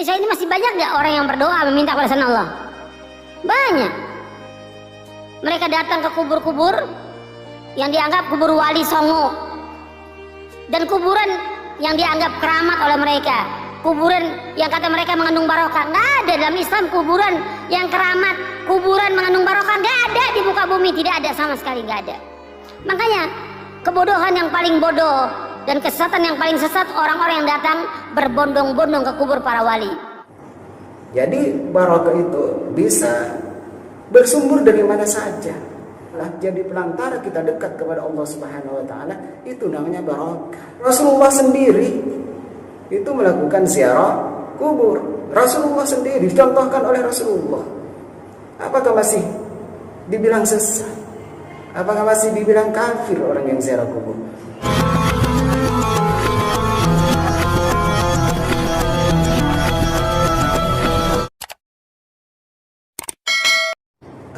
Indonesia ini masih banyak nggak orang yang berdoa meminta kepada selain Allah? Banyak. Mereka datang ke kubur-kubur yang dianggap kubur wali songo, dan kuburan yang dianggap keramat oleh mereka, kuburan yang kata mereka mengandung barokah. Nggak ada dalam Islam kuburan yang keramat, kuburan mengandung barokah, nggak ada di muka bumi, tidak ada sama sekali, nggak ada. Makanya kebodohan yang paling bodoh dan kesesatan yang paling sesat orang-orang yang datang berbondong-bondong ke kubur para wali. Jadi barokah itu bisa bersumber dari mana saja. Jadi pelantara kita dekat kepada Allah Subhanahu wa taala, itu namanya barokah. Rasulullah sendiri itu melakukan ziarah kubur. Rasulullah sendiri dicontohkan oleh Rasulullah. Apakah masih dibilang sesat? Apakah masih dibilang kafir orang yang ziarah kubur?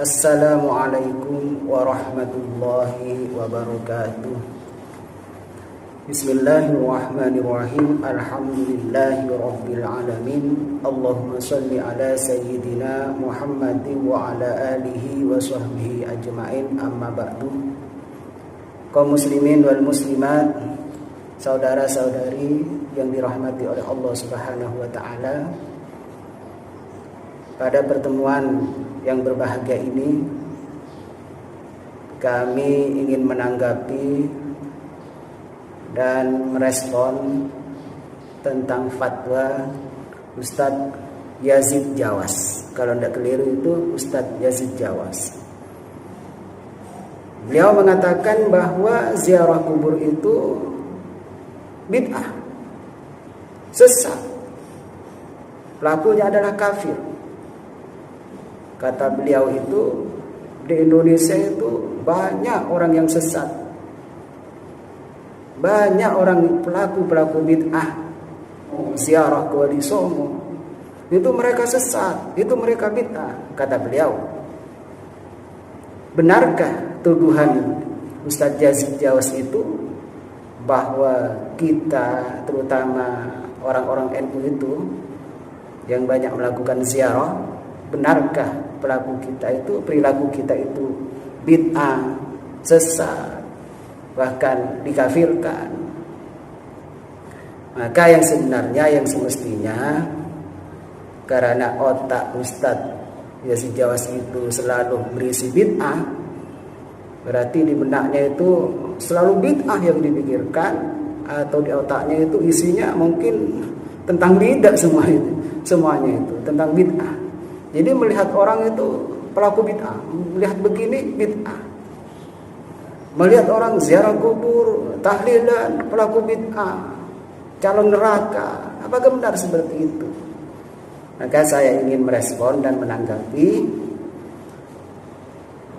Assalamualaikum warahmatullahi wabarakatuh. Bismillahirrahmanirrahim. Alhamdulillahi rabbil alamin. Allahumma salli ala sayyidina Muhammadin wa ala alihi wa sahbihi ajma'in. Amma ba'du. Kaum muslimin wal muslimat, saudara-saudari yang dirahmati oleh Allah Subhanahu wa taala, pada pertemuan yang berbahagia ini kami ingin menanggapi dan merespon tentang fatwa Ustadz Yazid Jawas. Kalau tidak keliru itu Ustadz Yazid Jawas. Beliau mengatakan bahwa ziarah kubur itu bid'ah, sesat, pelakunya adalah kafir. Kata beliau itu, di Indonesia itu banyak orang yang sesat, banyak orang pelaku bid'ah, ziarah ke Wali Songo, itu mereka sesat, itu mereka bid'ah. Kata beliau, benarkah tuduhan Ustadz Yazid Jawas itu bahwa kita, terutama orang-orang NU itu yang banyak melakukan ziarah, benarkah perilaku kita itu bid'ah, sesat, bahkan dikafirkan? Maka yang sebenarnya, yang semestinya, karena otak Ustadz Yazid Jawas itu selalu berisi bid'ah, berarti di benaknya itu selalu bid'ah yang dipikirkan, atau di otaknya itu isinya mungkin tentang bid'ah semuanya itu tentang bid'ah. Jadi melihat orang itu pelaku bid'ah, melihat begini bid'ah. Melihat orang ziarah kubur, tahlilan, pelaku bid'ah, calon neraka. Apakah benar seperti itu? Maka saya ingin merespon dan menanggapi.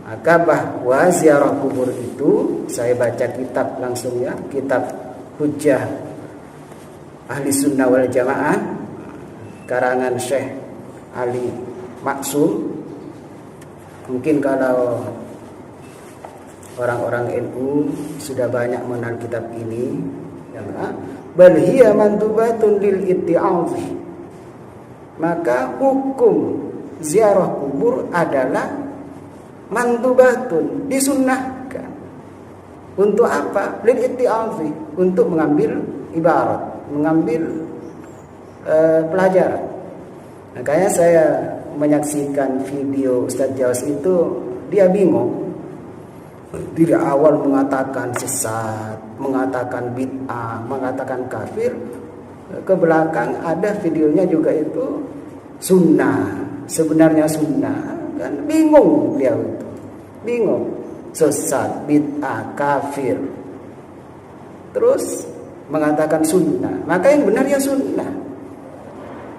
Maka bahwa ziarah kubur itu, saya baca kitab langsung ya, kitab Hujjah Ahli Sunnah wal Jamaah, karangan Syekh Ali Maksum. Mungkin kalau orang-orang NU sudah banyak mengenal kitab ini, ya, bal hiya mandubatun lil itti'adhi, maka hukum ziarah kubur adalah mandubatun, disunnahkan. Untuk apa? Lil itti'adhi, untuk mengambil ibarat, mengambil pelajaran. Makanya saya menyaksikan video Ustadz Jawas itu, dia bingung. Dari awal mengatakan sesat, mengatakan bid'ah, mengatakan kafir, ke belakang ada videonya juga itu sunnah, sebenarnya sunnah, kan bingung dia itu, bingung, sesat, bid'ah, kafir, terus mengatakan sunnah. Maka yang benar ya sunnah.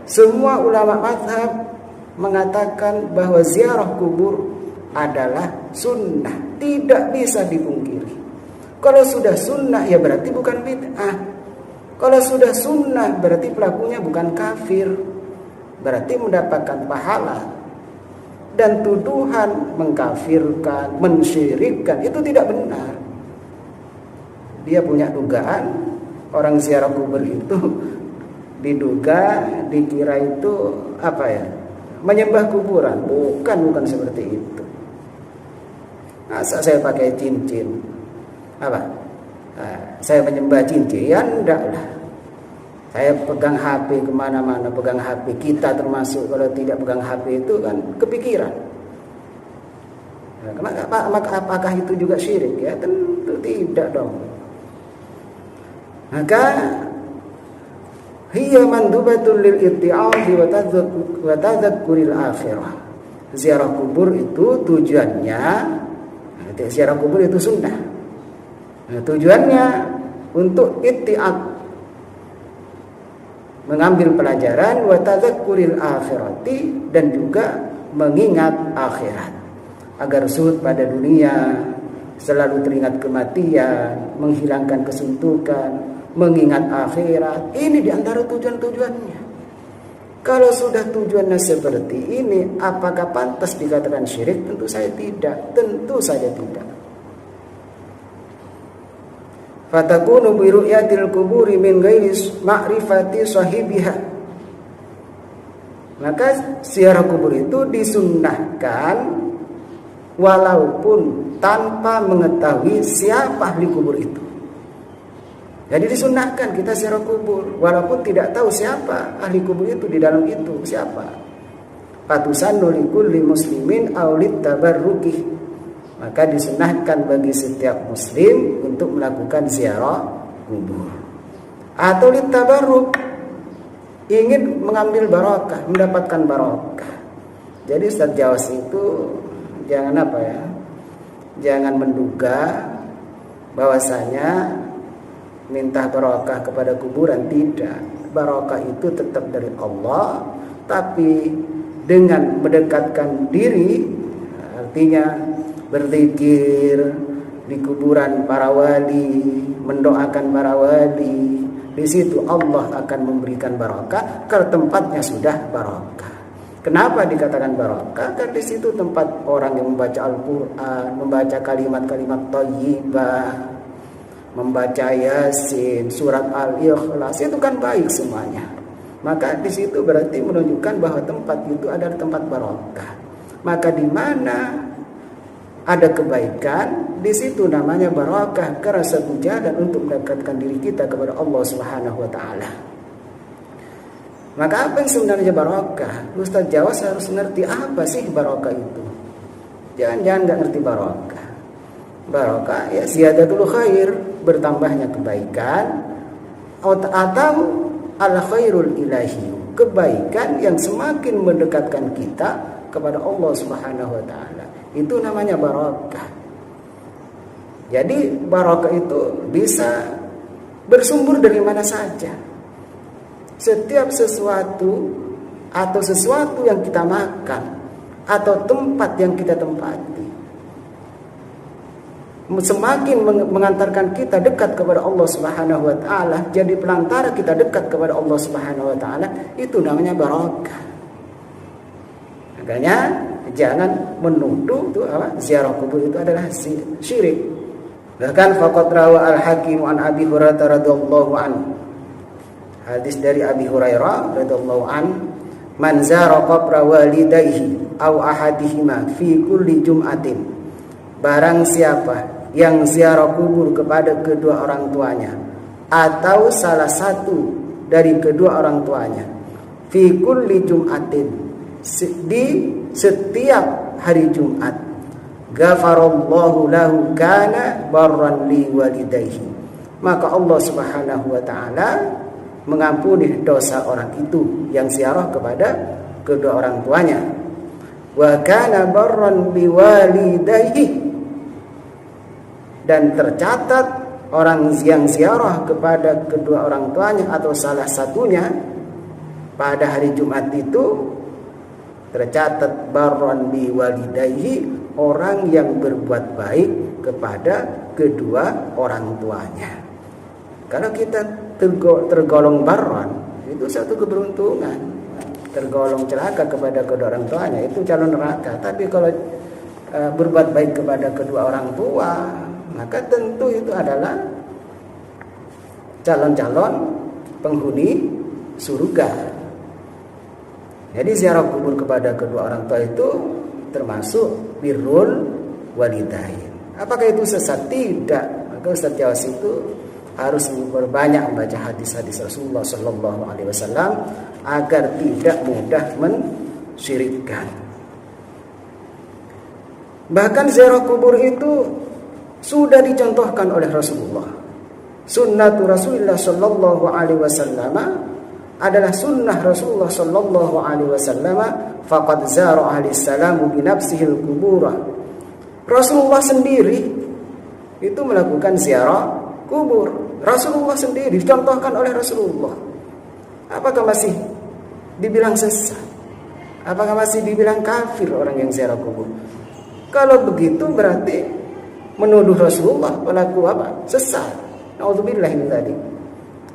Semua ulama mazhab mengatakan bahwa ziarah kubur adalah sunnah, tidak bisa dipungkiri. Kalau sudah sunnah ya berarti bukan bid'ah. Kalau sudah sunnah berarti pelakunya bukan kafir, berarti mendapatkan pahala. Dan tuduhan mengkafirkan, mensyirikkan itu tidak benar. Dia punya dugaan orang ziarah kubur itu diduga, dikira itu apa ya? Menyembah kuburan. Bukan seperti itu. Masa saya pakai cincin? Apa? Saya menyembah cincin? Ya enggak lah. Saya pegang HP kemana-mana, pegang HP kita termasuk. Kalau tidak pegang HP itu kan kepikiran. Apakah itu juga syirik? Ya tentu tidak dong. Maka hiya mandubatul lil itti'azi wa tadhakkuril akhirah. Ziarah kubur itu tujuannya, ziarah kubur itu sunnah. Tujuannya untuk itti'ad, mengambil pelajaran, wa tadhakkuril akhirati, dan juga mengingat akhirat, agar zuhud pada dunia, selalu teringat kematian, menghilangkan kesuntukan, mengingat akhirat. Ini diantara tujuan-tujuannya. Kalau sudah tujuannya seperti ini, apakah pantas dikatakan syirik? Tentu saja tidak. Tentu saja tidak. Fatakunu bi ru'yatil kuburi min ghairi ma'rifati sahibiha. Maka ziarah kubur itu disunnahkan walaupun tanpa mengetahui siapa ahli kubur itu. Jadi disunnahkan kita ziarah kubur walaupun tidak tahu siapa ahli kubur itu, di dalam itu siapa. Fatusannu likulli muslimin aw litabarruki. Maka disunahkan bagi setiap muslim untuk melakukan ziarah kubur atau litabarruk, ingin mengambil barokah, mendapatkan barokah. Jadi Ustaz Jawas itu jangan apa ya, jangan menduga bahwasanya minta barokah kepada kuburan. Tidak, barokah itu tetap dari Allah, tapi dengan mendekatkan diri, artinya berzikir di kuburan para wali, mendoakan para wali, di situ Allah akan memberikan barokah kalau tempatnya sudah barokah. Kenapa dikatakan barokah? Karena di situ tempat orang yang membaca Al-Quran, membaca kalimat-kalimat thayyibah, membaca Yasin, surat Al-Ikhlas, itu kan baik semuanya. Maka di situ berarti menunjukkan bahwa tempat itu adalah tempat barokah. Maka di mana ada kebaikan, di situ namanya barokah, karena satu jalan untuk mendekatkan diri kita kepada Allah Subhanahu wa taala. Maka apa yang sebenarnya barokah? Ustaz Jawas harus ngerti apa sih barokah itu. Jangan nggak ngerti barokah. Barokah ya ziyadatul khair, bertambahnya kebaikan, atau al khairul ilahi, kebaikan yang semakin mendekatkan kita kepada Allah Subhanahu wa taala. Itu namanya barokah. Jadi barokah itu bisa bersumber dari mana saja. Setiap sesuatu atau sesuatu yang kita makan atau tempat yang kita tempati, semakin mengantarkan kita dekat kepada Allah Subhanahu wa taala, jadi pelantara kita dekat kepada Allah Subhanahu wa taala, itu namanya barokah. Makanya jangan menuduh itu ziarah kubur itu adalah syirik. Bahkan faqad rawa al-Hakim an Abi Hurairah radhiyallahu anhu. Hadis dari Abi Hurairah radhiyallahu anhu, man zara qabra walidayhi aw ahadihima fi kulli jum'atin. Barang siapa yang ziarah kubur kepada kedua orang tuanya atau salah satu dari kedua orang tuanya, fi kulli jum'atin, di setiap hari Jumat, ghafarallahu lahu kana barran li walidayhi, maka Allah Subhanahu wa taala mengampuni dosa orang itu yang ziarah kepada kedua orang tuanya. Wa kana barran bi walidayhi, dan tercatat orang yang ziarah kepada kedua orang tuanya atau salah satunya pada hari Jumat itu tercatat barran bi walidayhi, orang yang berbuat baik kepada kedua orang tuanya. Kalau kita tergolong barran, itu satu keberuntungan. Tergolong celaka kepada kedua orang tuanya, itu calon neraka. Tapi kalau berbuat baik kepada kedua orang tua, maka tentu itu adalah calon-calon penghuni surga. Jadi ziarah kubur kepada kedua orang tua itu termasuk birrul walidain. Apakah itu sesat? Tidak. Maka Ustaz Jawas itu harus berbanyak membaca hadis-hadis Rasulullah Sallallahu Alaihi Wasallam agar tidak mudah mensyirikkan. Bahkan ziarah kubur itu sudah dicontohkan oleh Rasulullah. Sunnatu Rasulullah Sallallahu Alaihi Wasallam adalah sunnah Rasulullah Sallallahu Alaihi Wasallam. Faqad zara ahli salamu binafsihil kubura. Rasulullah sendiri itu melakukan ziarah kubur. Rasulullah sendiri dicontohkan oleh Rasulullah. Apakah masih dibilang sesat? Apakah masih dibilang kafir orang yang ziarah kubur? Kalau begitu berarti menuduh Rasulullah pelaku apa? Sesat. Nauzubillah min dzalik.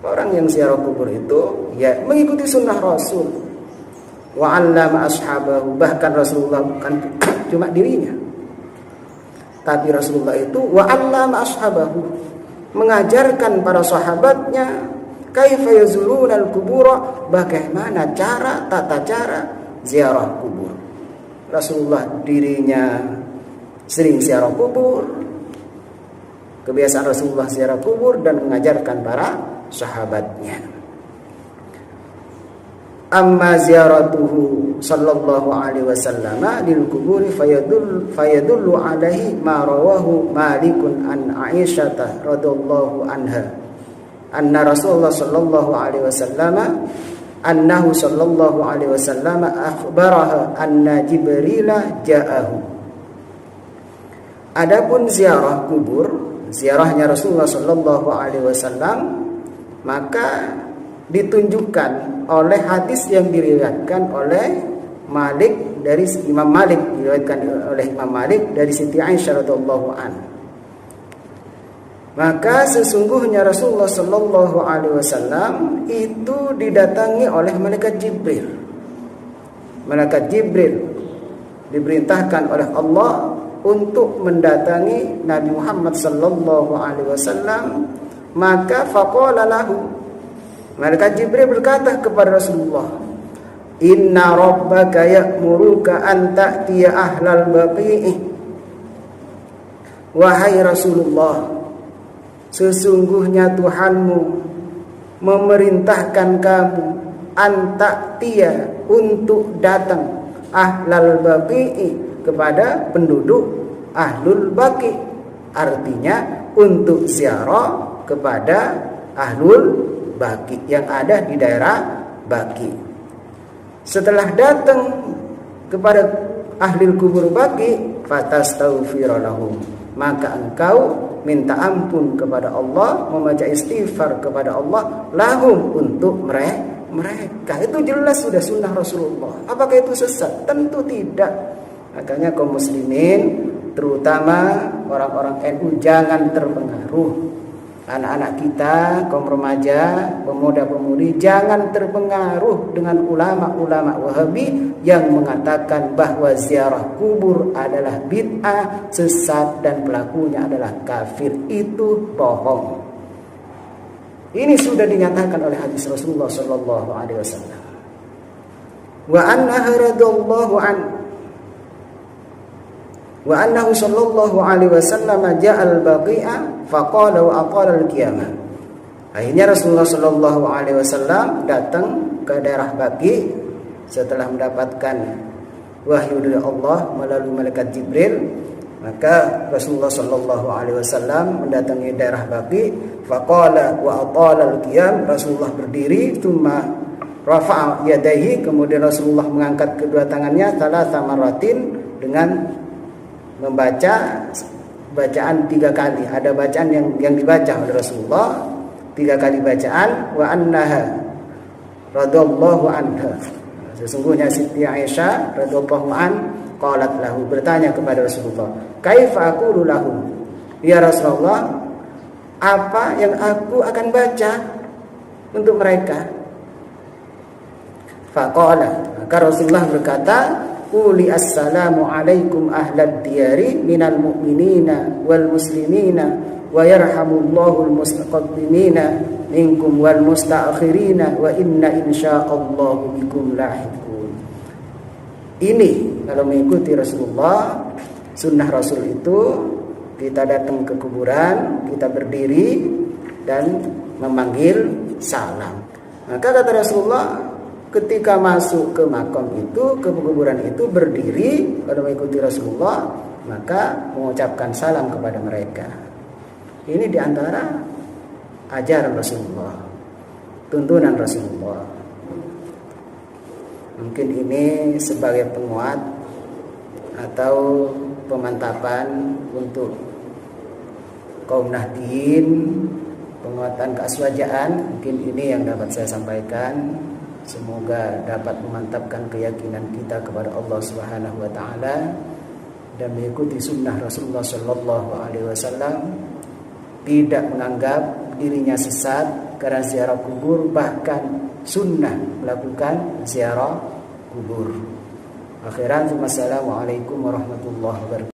Orang yang ziarah kubur itu ya mengikuti sunnah Rasul. Wa 'allama ashabahu, bahkan Rasulullah bukan cuma dirinya. Tapi Rasulullah itu wa 'allama ashabahu, mengajarkan para sahabatnya kaifa yazuruna al-qubura, bagaimana tata cara ziarah kubur. Rasulullah dirinya sering ziarah kubur, kebiasaan Rasulullah ziarah kubur dan mengajarkan para sahabatnya. Amma ziyaratuhu sallallahu alaihi wasallam lil kuburi fayadullu alaihi ma rawahu Malikun an Aisyah radhiyallahu anha anna Rasulullah sallallahu alaihi wasallam annahu sallallahu alaihi wasallam akhbaraha anna Jibril ja'ahu. Adapun ziarah kubur, ziarahnya Rasulullah sallallahu alaihi wasallam, maka ditunjukkan oleh hadis yang diriwayatkan oleh Malik dari Imam Malik, diriwayatkan oleh Imam Malik dari Siti Aisyah radhiyallahu anha. Maka sesungguhnya Rasulullah sallallahu alaihi wasallam itu didatangi oleh malaikat Jibril. Malaikat Jibril diperintahkan oleh Allah untuk mendatangi Nabi Muhammad sallallahu alaihi wasallam. Maka faqala lahu, malaikat Jibril berkata kepada Rasulullah, inna rabbaka ya'muruka an ta'tiya ahlal baqi'i. Wahai Rasulullah, sesungguhnya Tuhanmu memerintahkan kamu an ta'tiya, untuk datang ahlal baqi'i, kepada penduduk ahlul baqi, artinya untuk ziarah kepada ahlul baqi yang ada di daerah Baqi. Setelah datang kepada ahli kubur Baqi, fatastaghfir lahum, maka engkau minta ampun kepada Allah, membaca istighfar kepada Allah, lahum, untuk mereka. Itu jelas sudah sunnah Rasulullah. Apakah itu sesat? Tentu tidak. Makanya kaum muslimin, terutama orang-orang NU, jangan terpengaruh. Anak-anak kita, kaum remaja, pemuda-pemudi, jangan terpengaruh dengan ulama-ulama Wahabi yang mengatakan bahwa ziarah kubur adalah bid'ah, sesat, dan pelakunya adalah kafir. Itu bohong. Ini sudah dinyatakan oleh hadis Rasulullah sallallahu alaihi wasallam. Wa annahu radhiyallahu anhu wa annahu sallallahu alaihi wasallam ja'al baqi'a faqala wa aqala al-qiyamah. Akhirnya Rasulullah sallallahu alaihi wasallam datang ke daerah Baqi setelah mendapatkan wahyu dari Allah melalui malaikat Jibril. Maka Rasulullah sallallahu alaihi wasallam mendatangi daerah Baqi, faqala wa aqala al-qiyam. Rasulullah berdiri, tsumma rafa'a yadayhi, kemudian Rasulullah mengangkat kedua tangannya thalatha maratin, dengan membaca bacaan 3 kali. Ada bacaan yang dibaca oleh Rasulullah 3 kali bacaan. Wa annaha radhiyallahu anha, sesungguhnya Siti Aisyah radhiyallahu an qalat lahu, bertanya kepada Rasulullah, kaifa aqulu lahum, ya Rasulullah, apa yang aku akan baca untuk mereka? Faqala, maka Rasulullah berkata, quli assalamu alaikum ahlad diyari minal mu'minina wal muslimina wa yarhamullahu al mustaqdimina minkum wal mustaakhirina wa inna insyaallahu bikum lahiqun. Ini kalau mengikuti Rasulullah, sunnah Rasul itu kita datang ke kuburan, kita berdiri dan memanggil salam. Maka kata Rasulullah, ketika masuk ke makam itu, ke kuburan itu berdiri, kalau mengikuti Rasulullah, maka mengucapkan salam kepada mereka. Ini diantara ajaran Rasulullah, tuntunan Rasulullah. Mungkin ini sebagai penguat atau pemantapan untuk kaum Nahdien, penguatan keaswajaan. Mungkin ini yang dapat saya sampaikan. Semoga dapat memantapkan keyakinan kita kepada Allah Subhanahu wa taala dan mengikuti sunnah Rasulullah sallallahu alaihi wasallam, tidak menganggap dirinya sesat karena ziarah kubur, bahkan sunnah melakukan ziarah kubur. Akhiran, wassalamualaikum warahmatullahi wabarakatuh.